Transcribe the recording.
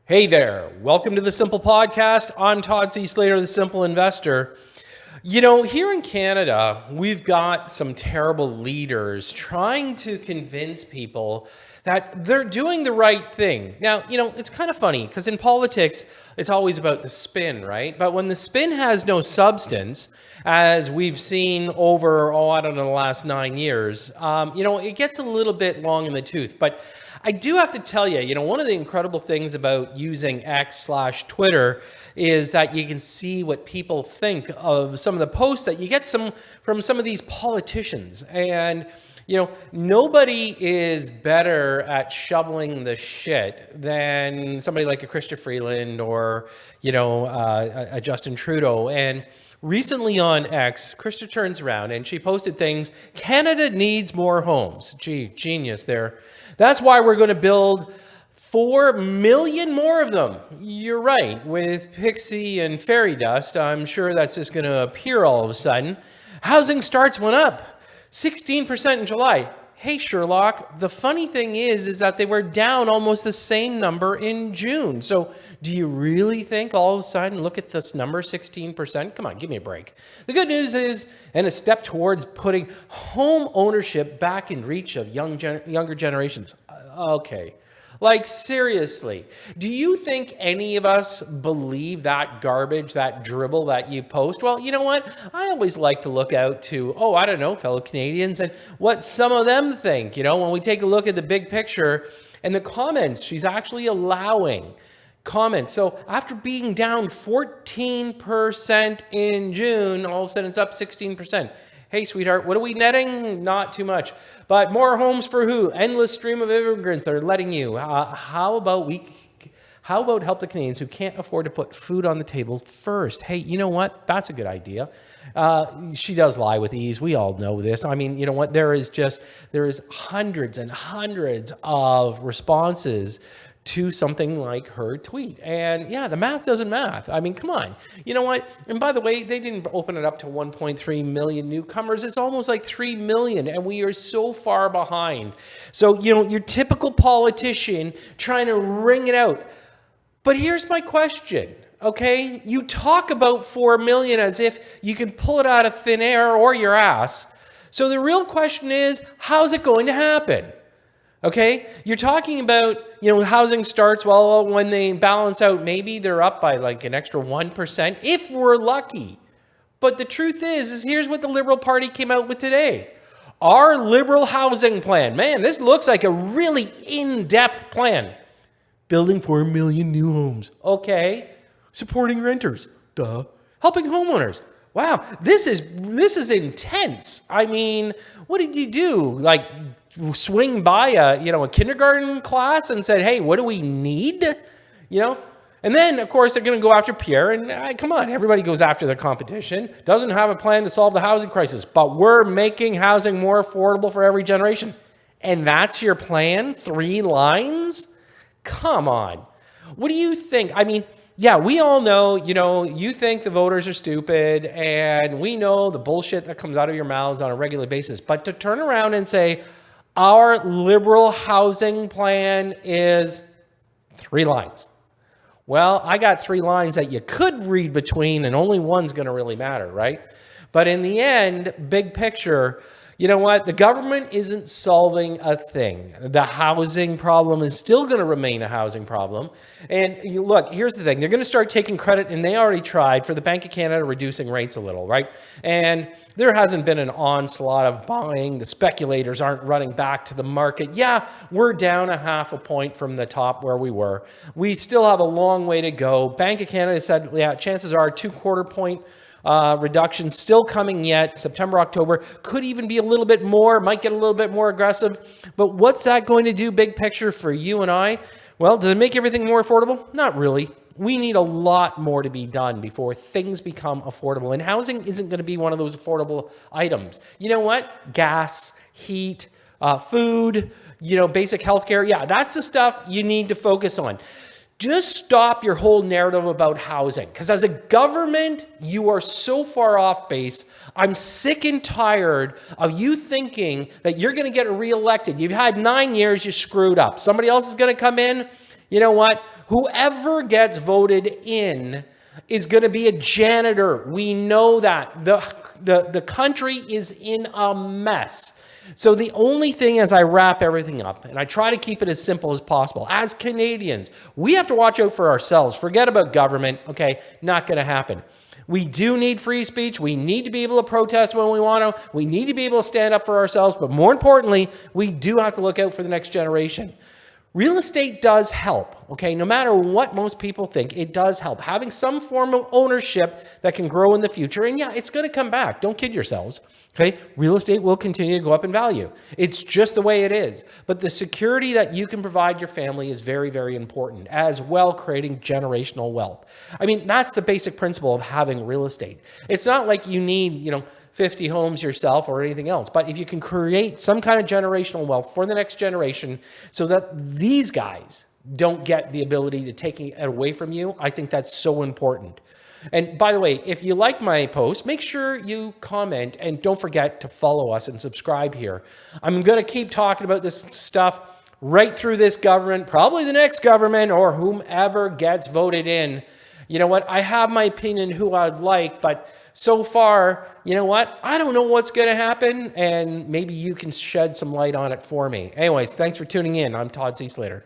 Hey there, welcome to the Simple Podcast. I'm Todd C. Slater, the Simple Investor. You know, here in Canada, we've got some terrible leaders trying to convince people that they're doing the right thing. Now, you know, it's kind of funny because in politics, it's always about the spin, right? But when the spin has no substance, as we've seen over, the last 9 years, it gets a little bit long in the tooth. But I do have to tell you, one of the incredible things about using X/Twitter is that you can see what people think of some of the posts that you get from some of these politicians. And, nobody is better at shoveling the shit than somebody like a Chrystia Freeland or, a Justin Trudeau. And recently on X, Chrystia turns around and she posted things, Canada needs more homes. Gee, genius there. That's why we're going to build 4 million more of them. You're right. With pixie and fairy dust, I'm sure that's just going to appear all of a sudden. Housing starts went up 16% in July. Hey, Sherlock, the funny thing is that they were down almost the same number in June. So do you really think all of a sudden, look at this number, 16%? Come on, give me a break. The good news is, and a step towards putting home ownership back in reach of younger generations. Okay. Like, seriously, do you think any of us believe that garbage, that dribble that you post? Well, you know what? I always like to look out to, fellow Canadians and what some of them think. When we take a look at the big picture and the comments, she's actually allowing comments. So after being down 14% in June, all of a sudden it's up 16%. Hey, sweetheart, what are we netting? Not too much. But more homes for who? Endless stream of immigrants are letting you. How about help the Canadians who can't afford to put food on the table first? Hey, you know what? That's a good idea. She does lie with ease. We all know this. I mean, you know what? There is hundreds and hundreds of responses to something like her tweet. And yeah, the math doesn't math. I mean, come on. You know what? And by the way, they didn't open it up to 1.3 million newcomers. It's almost like 3 million, and we are so far behind. So, your typical politician trying to wring it out. But here's my question, okay? You talk about 4 million as if you can pull it out of thin air or your ass. So the real question is, how's it going to happen? Okay, you're talking about, housing starts, well, when they balance out, maybe they're up by like an extra 1%, if we're lucky. But the truth is here's what the Liberal Party came out with today. Our Liberal housing plan. Man, this looks like a really in-depth plan. Building 4 million new homes. Okay. Supporting renters. Duh. Helping homeowners. Wow, this is intense. I mean, what did you do? Like, swing by a kindergarten class and said, hey, what do we need? And then, of course, they're going to go after Pierre. And come on, everybody goes after their competition. Doesn't have a plan to solve the housing crisis. But we're making housing more affordable for every generation. And that's your plan? 3 lines? Come on. What do you think? I mean, yeah, we all know, you think the voters are stupid, and we know the bullshit that comes out of your mouths on a regular basis. But to turn around and say, our Liberal housing plan is 3 lines. Well, I got 3 lines that you could read between, and only one's going to really matter, right? But in the end, big picture, you know what? The government isn't solving a thing. The housing problem is still going to remain a housing problem. And look, here's the thing. They're going to start taking credit, and they already tried, for the Bank of Canada reducing rates a little, right? And there hasn't been an onslaught of buying. The speculators aren't running back to the market. Yeah, we're down a 0.5 point from the top where we were. We still have a long way to go. Bank of Canada said, yeah, chances are 2/4 point reduction still coming yet. September, October, could even be a little bit more, might get a little bit more aggressive. But what's that going to do big picture for you and I? Well, does it make everything more affordable? Not really. We need a lot more to be done before things become affordable. And housing isn't going to be one of those affordable items. You know what? Gas, heat, food, basic healthcare. Yeah, that's the stuff you need to focus on. Just stop your whole narrative about housing, because as a government, you are so far off base. I'm sick and tired of you thinking that you're going to get reelected. You've had 9 years, you screwed up. Somebody else is going to come in, You know what? Whoever gets voted in is going to be a janitor. We know that. The country is in a mess. So the only thing, as I wrap everything up, and I try to keep it as simple as possible, as Canadians, we have to watch out for ourselves. Forget about government. Okay, not going to happen. We do need free speech. We need to be able to protest when we want to. We need to be able to stand up for ourselves. But more importantly, we do have to look out for the next generation. Real estate does help, okay? No matter what most people think, it does help. Having some form of ownership that can grow in the future, and yeah, it's going to come back. Don't kid yourselves, okay? Real estate will continue to go up in value. It's just the way it is. But the security that you can provide your family is very, very important, as well creating generational wealth. I mean, that's the basic principle of having real estate. It's not like you need, 50 homes yourself or anything else. But if you can create some kind of generational wealth for the next generation so that these guys don't get the ability to take it away from you, I think that's so important. And by the way, if you like my post, make sure you comment and don't forget to follow us and subscribe here. I'm going to keep talking about this stuff right through this government, probably the next government or whomever gets voted in. You know what? I have my opinion who I'd like, but so far, you know what? I don't know what's going to happen, and maybe you can shed some light on it for me. Anyways, thanks for tuning in. I'm Todd C. Slater.